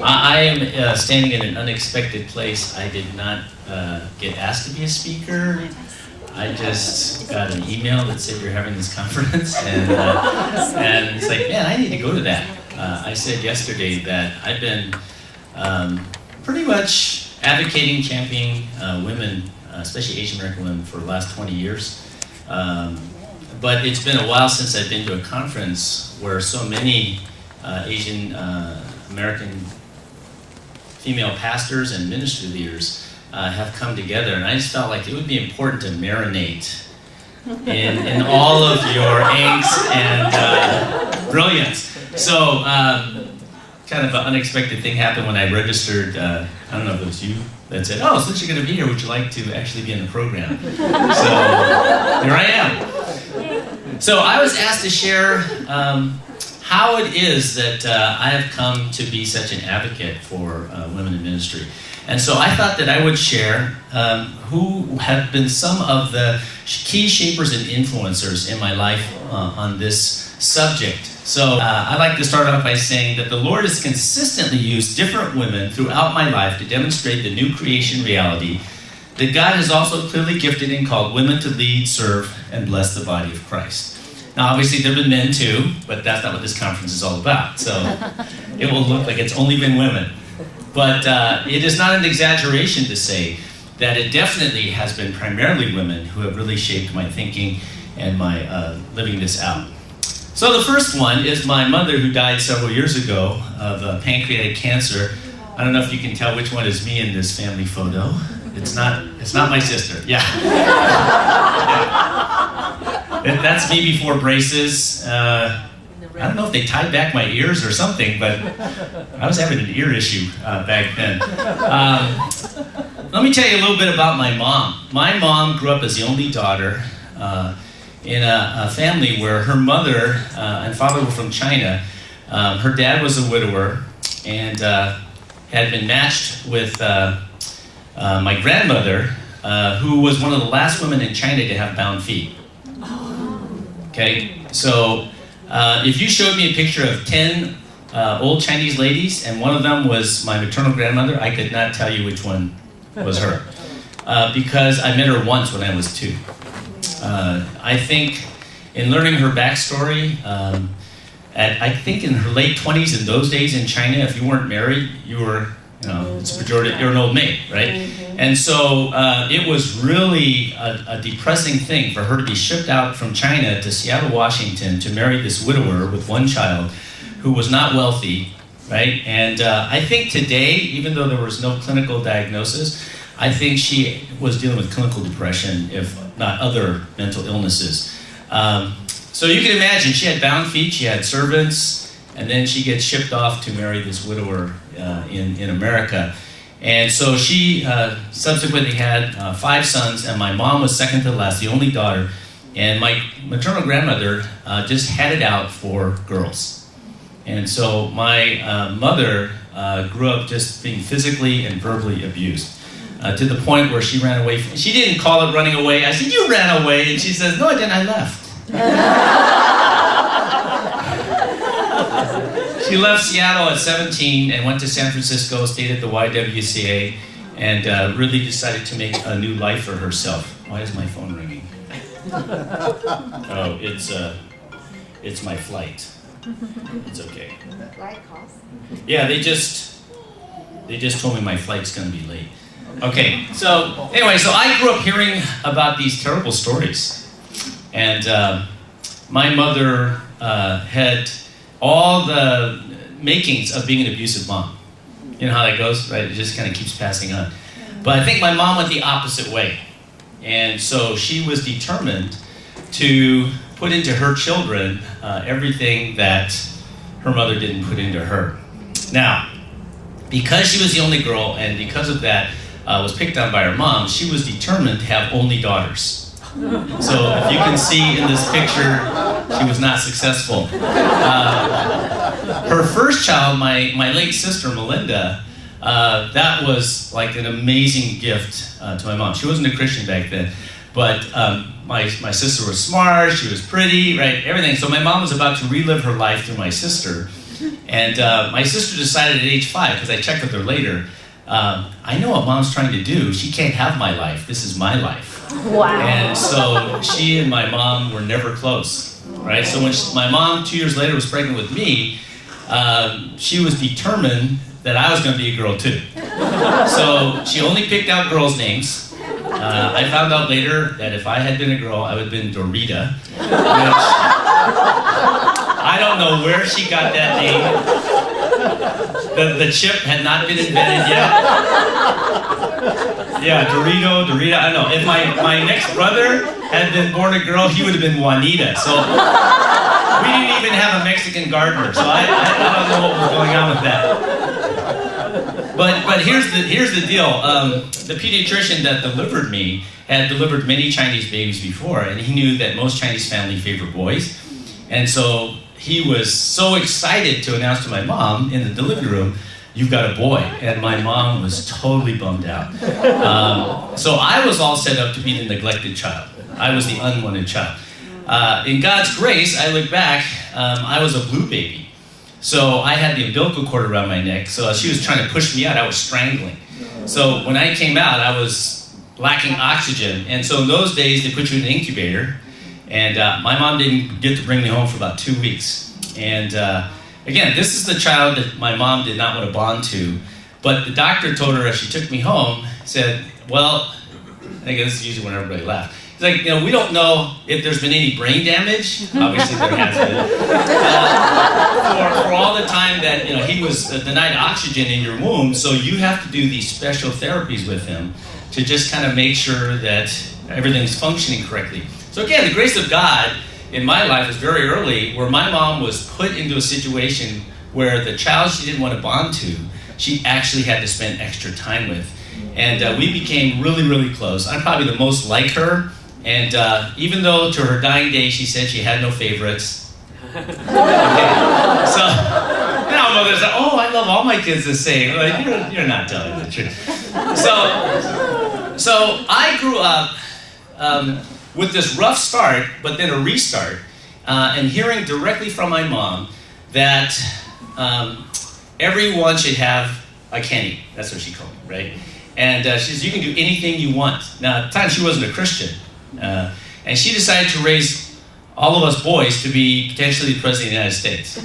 I am standing in an unexpected place. I did not get asked to be a speaker. I just got an email that said you're having this conference, and it's like, man, I need to go to that. I said yesterday that I've been pretty much advocating, championing women, especially Asian American women, for the last 20 years. But it's been a while since I've been to a conference where so many Asian American female pastors and ministry leaders have come together, and I just felt like it would be important to marinate in all of your angst and brilliance. So, kind of an unexpected thing happened when I registered. I don't know if it was you that said, "Oh, since you're going to be here, would you like to actually be in the program?" So here I am. So I was asked to share how it is that I have come to be such an advocate for women in ministry. And so I thought that I would share who have been some of the key shapers and influencers in my life on this subject. So I'd like to start off by saying that the Lord has consistently used different women throughout my life to demonstrate the new creation reality that God has also clearly gifted and called women to lead, serve, and bless the body of Christ. Now, obviously, there have been men too, but that's not what this conference is all about. So it will look like it's only been women. But it is not an exaggeration to say that it definitely has been primarily women who have really shaped my thinking and my living this out. So the first one is my mother, who died several years ago of pancreatic cancer. I don't know if you can tell which one is me in this family photo. It's not my sister. Yeah. That's me before braces. I don't know if they tied back my ears or something, but I was having an ear issue back then. Let me tell you a little bit about my mom. My mom grew up as the only daughter in a family where her mother and father were from China. Her dad was a widower and had been matched with my grandmother, who was one of the last women in China to have bound feet. Okay, so if you showed me a picture of 10 old Chinese ladies and one of them was my maternal grandmother, I could not tell you which one was her because I met her once when I was 2. I think in learning her backstory, I think in her late 20s in those days in China, if you weren't married, you were, it's pejorative, you're an old maid, right? Mm-hmm. And so it was really a depressing thing for her to be shipped out from China to Seattle, Washington to marry this widower with one child who was not wealthy, right? And I think today, even though there was no clinical diagnosis, I think she was dealing with clinical depression, if not other mental illnesses. So you can imagine, she had bound feet, she had servants, and then she gets shipped off to marry this widower in America. And so she subsequently had 5 sons, and my mom was second to last, the only daughter. And my maternal grandmother just had it out for girls. And so my mother grew up just being physically and verbally abused. To the point where she ran away. She didn't call it running away. I said, "You ran away." And she says, "No, I didn't, I left." She left Seattle at 17 and went to San Francisco, stayed at the YWCA, and really decided to make a new life for herself. Why is my phone ringing? Oh, it's my flight. It's okay. Flight cost? Yeah, they just told me my flight's going to be late. Okay, so anyway, so I grew up hearing about these terrible stories. And my mother had all the makings of being an abusive mom. You know how that goes, right? It just kind of keeps passing on. But I think my mom went the opposite way. And so she was determined to put into her children everything that her mother didn't put into her. Now, because she was the only girl, and because of that, was picked on by her mom, she was determined to have only daughters. So if you can see in this picture, she was not successful. Her first child, my late sister, Melinda, that was like an amazing gift to my mom. She wasn't a Christian back then, but my sister was smart, she was pretty, right, everything. So my mom was about to relive her life through my sister. And my sister decided at age 5, because I checked with her later, I know what mom's trying to do. She can't have my life. This is my life. Wow. And so she and my mom were never close, right? So when my mom 2 years later was pregnant with me, she was determined that I was going to be a girl too. So she only picked out girls' names. I found out later that if I had been a girl, I would have been Dorita, which I don't know where she got that name. The chip had not been invented yet. Yeah, Dorita, I don't know. If my next brother had been born a girl, he would have been Juanita. So we didn't even have a Mexican gardener, so I don't know what was going on with that. But here's the deal. The pediatrician that delivered me had delivered many Chinese babies before, and he knew that most Chinese families favor boys. And so he was so excited to announce to my mom in the delivery room, "You've got a boy." And my mom was totally bummed out. So I was all set up to be the neglected child. I was the unwanted child. In God's grace, I look back, I was a blue baby. So I had the umbilical cord around my neck, so as she was trying to push me out, I was strangling. So when I came out, I was lacking oxygen. And so in those days, they put you in an incubator. And my mom didn't get to bring me home for about 2 weeks. And again, this is the child that my mom did not want to bond to. But the doctor told her as she took me home, said, well, I think this is usually when everybody laughed. He's like, we don't know if there's been any brain damage. Obviously there has been. For all the time that he was denied oxygen in your womb, so you have to do these special therapies with him to just kind of make sure that everything's functioning correctly. So again, the grace of God in my life was very early, where my mom was put into a situation where the child she didn't want to bond to, she actually had to spend extra time with. And we became really, really close. I'm probably the most like her. And even though to her dying day she said she had no favorites. Okay. So now mother's like, oh, I love all my kids the same. Like, you're not telling the truth. So I grew up with this rough start, but then a restart, and hearing directly from my mom that everyone should have a Kenny. That's what she called me, right? And she says, you can do anything you want. Now, at the time, she wasn't a Christian. And she decided to raise all of us boys to be potentially the President of the United States.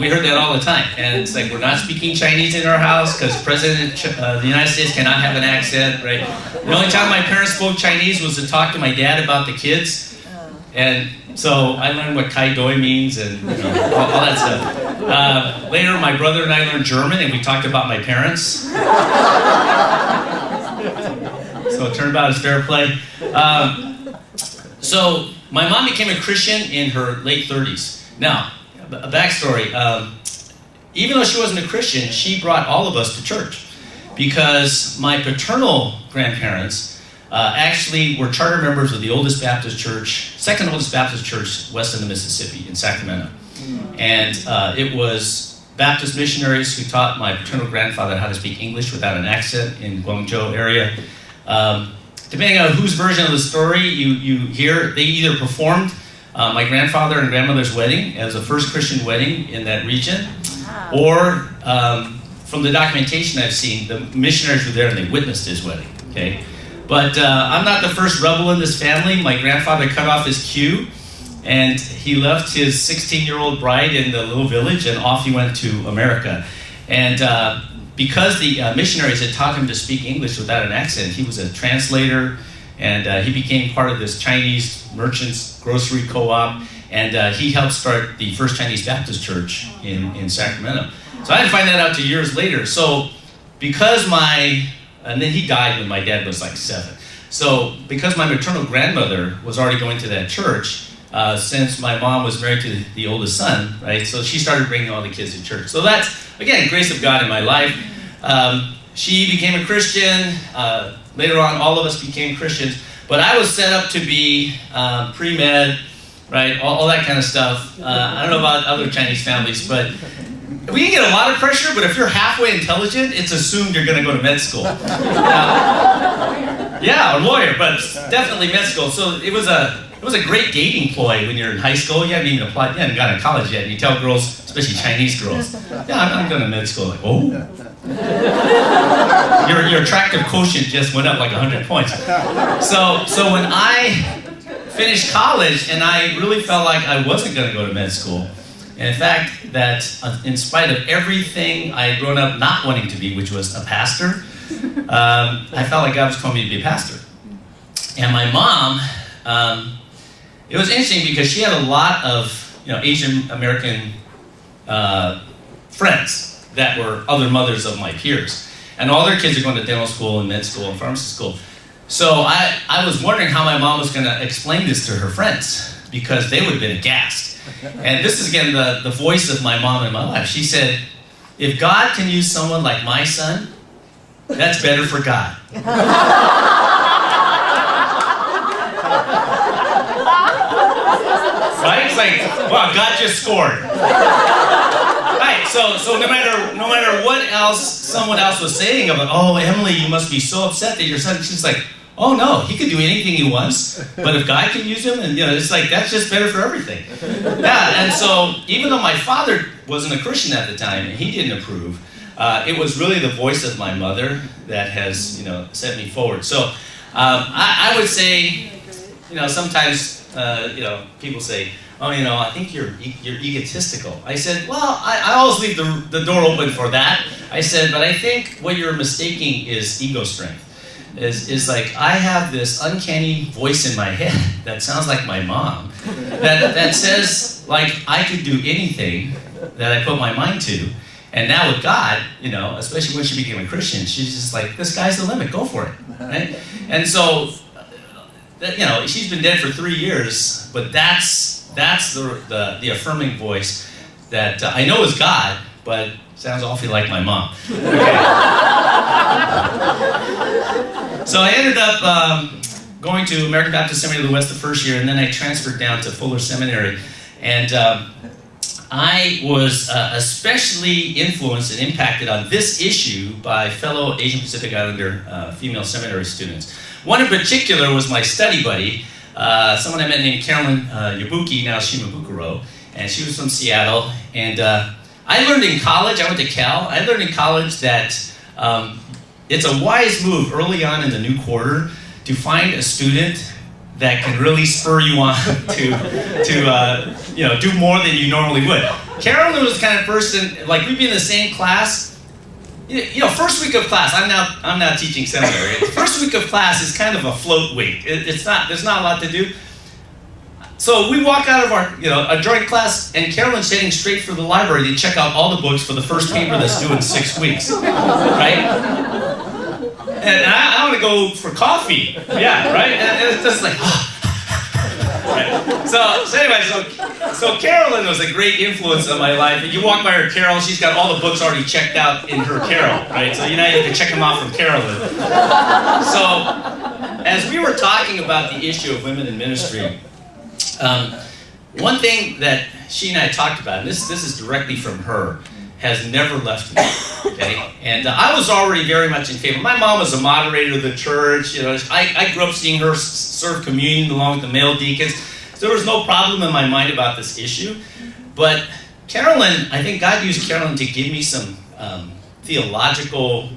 We heard that all the time. And it's like, we're not speaking Chinese in our house because President of the United States cannot have an accent, right? The only time my parents spoke Chinese was to talk to my dad about the kids. And so I learned what Kai Doi means and all that stuff. Later, my brother and I learned German, and we talked about my parents. So it turned out as fair play. So my mom became a Christian in her late 30s. Now, a backstory. Even though she wasn't a Christian, she brought all of us to church because my paternal grandparents actually were charter members of the oldest Baptist church, second oldest Baptist church west of the Mississippi in Sacramento. And it was Baptist missionaries who taught my paternal grandfather how to speak English without an accent in Guangzhou area. Depending on whose version of the story you hear, they either performed my grandfather and grandmother's wedding as the first Christian wedding in that region, or from the documentation I've seen, the missionaries were there and they witnessed his wedding. Okay, but I'm not the first rebel in this family. My grandfather cut off his cue, and he left his 16-year-old bride in the little village, and off he went to America. And because the missionaries had taught him to speak English without an accent, he was a translator, and he became part of this Chinese merchants grocery co-op, and he helped start the first Chinese Baptist church in Sacramento. So I didn't find that out till years later. So because and then he died when my dad was like 7. So because my maternal grandmother was already going to that church, since my mom was married to the oldest son, right? So she started bringing all the kids to church. So that's, again, grace of God in my life. She became a Christian. Later on, all of us became Christians. But I was set up to be pre-med, right? All that kind of stuff. I don't know about other Chinese families, but we can get a lot of pressure, but if you're halfway intelligent, it's assumed you're going to go to med school. Yeah, or lawyer, but definitely med school. So it was a it was a great dating ploy when you're in high school. You haven't even applied, you haven't gotten to college yet, and you tell girls, especially Chinese girls, yeah, I'm going to med school. Like, oh. Your attractive quotient just went up like 100 points. So when I finished college, and I really felt like I wasn't going to go to med school, and in fact, that in spite of everything I had grown up not wanting to be, which was a pastor, I felt like God was calling me to be a pastor. And my mom, it was interesting because she had a lot of Asian American friends that were other mothers of my peers. And all their kids are going to dental school and med school and pharmacy school. So I was wondering how my mom was going to explain this to her friends, because they would have been aghast. And this is, again, the voice of my mom in my life. She said, if God can use someone like my son, that's better for God. Right? It's like, wow, God just scored. Right, so no matter what else someone else was saying about, oh, Emily, you must be so upset that your son, she's like, oh no, he could do anything he wants, but if God can use him, and it's like, that's just better for everything. Yeah, and so even though my father wasn't a Christian at the time, and he didn't approve, it was really the voice of my mother that has, set me forward. So I would say, sometimes, people say, oh, I think you're egotistical. I said, well, I always leave the door open for that. I said, but I think what you're mistaking is ego strength. Is like, I have this uncanny voice in my head that sounds like my mom, that says, like, I could do anything that I put my mind to. And now with God, especially when she became a Christian, she's just like, the sky's the limit, go for it, right? And so, she's been dead for 3 years, but that's the affirming voice that I know is God, but sounds awfully like my mom. Okay. So I ended up going to American Baptist Seminary of the West the first year, and then I transferred down to Fuller Seminary. And I was especially influenced and impacted on this issue by fellow Asian Pacific Islander female seminary students. One in particular was my study buddy, someone I met named Carolyn Yabuki, now Shimabukuro, and she was from Seattle. And I learned in college, I went to Cal, I learned in college that it's a wise move early on in the new quarter to find a student that can really spur you on to do more than you normally would. Carolyn was the kind of person, like, we'd be in the same class. First week of class, I'm now teaching seminary. First week of class is kind of a float week. There's not a lot to do. So we walk out of our, a joint class, and Carolyn's heading straight for the library to check out all the books for the first paper that's due in 6 weeks, right? And I want to go for coffee, yeah, right? And it's just like, right. So anyway, so Carolyn was a great influence on my life. If you walk by her Carol, she's got all the books already checked out in her Carol, right? So you have to check them out from Carolyn. So as we were talking about the issue of women in ministry, one thing that she and I talked about, and this is directly from her, has never left me, okay? And I was already very much in favor. My mom was a moderator of the church. I grew up seeing her serve communion along with the male deacons. So there was no problem in my mind about this issue. But Carolyn, I think God used Carolyn to give me some theological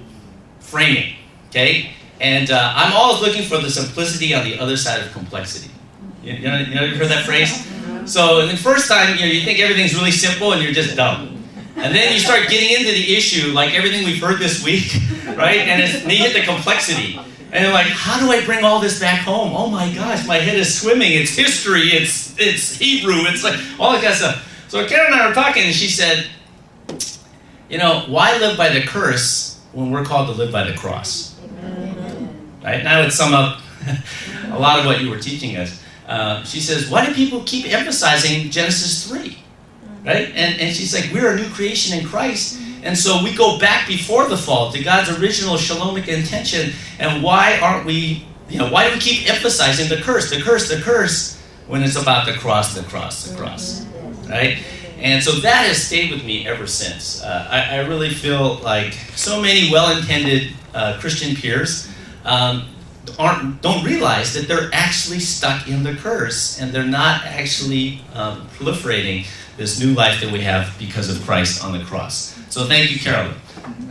framing, okay? And I'm always looking for the simplicity on the other side of complexity. You've heard that phrase? So the first time, you think everything's really simple and you're just dumb. And then you start getting into the issue, like everything we've heard this week, right? And you hit the complexity. And you're like, how do I bring all this back home? Oh my gosh, my head is swimming. It's history, it's Hebrew, it's like all that kind of stuff. So Karen and I were talking, and she said, why live by the curse when we're called to live by the cross? Right? And I would sum up a lot of what you were teaching us. She says, why do people keep emphasizing Genesis 3? Right? And she's like, we're a new creation in Christ. And so we go back before the fall to God's original shalomic intention. And why aren't we, why do we keep emphasizing the curse, when it's about the cross, right? And so that has stayed with me ever since. I really feel like so many well-intended Christian peers don't realize that they're actually stuck in the curse, and they're not actually proliferating this new life that we have because of Christ on the cross. So thank you, Carolyn.